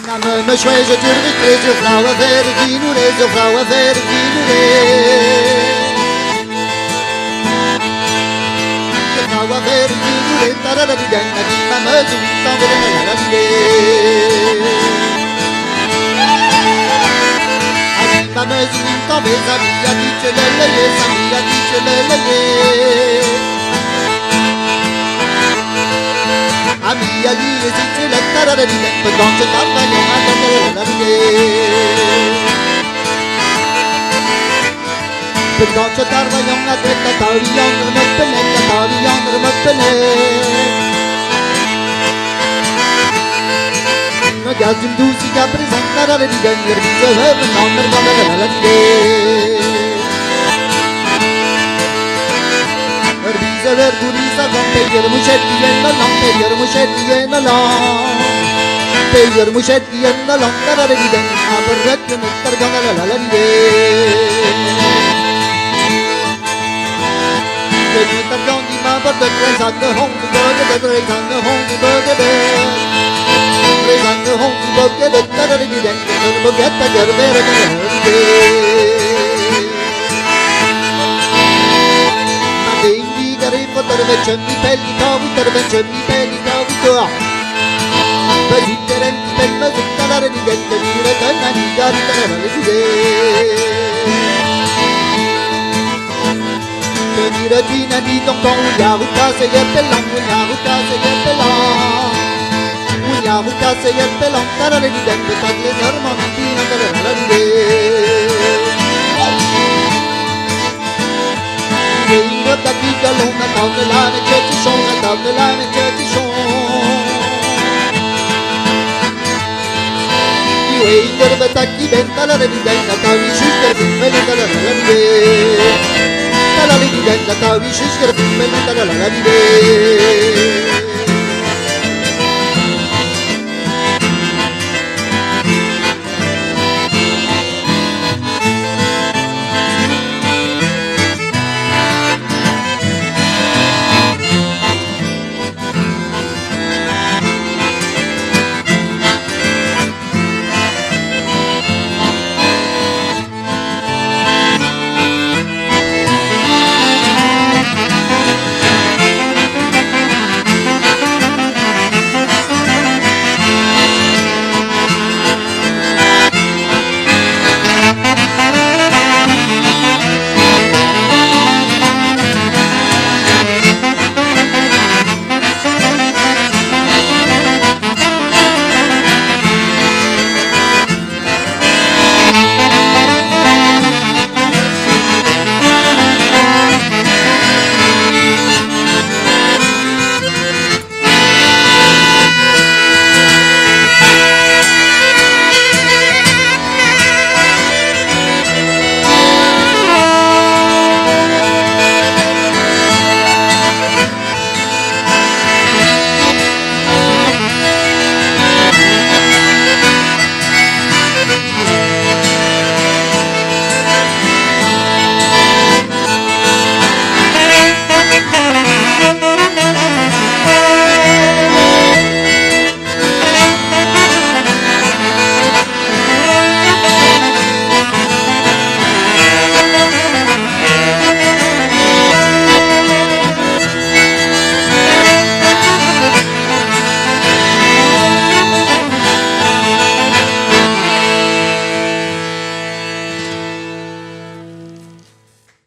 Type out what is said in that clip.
Namı şöyle türlü kızı flava verginu rezo flava verginu re flava verginu re tarara di denga di namı zunta verena la di namı zunta beza via di celele samia di celele Amia lì esiste la tarara di tempo non c'è tanta non la vide per non c'è tarva non la detta taurion non pelle taurion non pelle no già tu si già presentare di venire di se non per la vide verdurisa con peyer muchetti en la long peyer muchetti en la long peyer muchetti en la long tarare di den aberret que me cargan la la de que me cargan di ma per de tresan de hong de tresan de hong de tresan de hong de tarare di den que me bogetta gerbere de Tervencemi pellicavi, tervencemi pellicavi tua Vegetterenti per me tutta la redigente Dire che una niga di tenere le idee Che di regina di Don Don Ugliavu case e pelon, ugliavu case e pelon Ugliavu case e pelon Tara redigente, tagle normantina tenere le idee Da qui da luna tao de la ne che ci sono tao de la ne che ci sono io e il verbata chi venta la revidenda tao di schier me da la vide la revidenda tao di schier me da la vide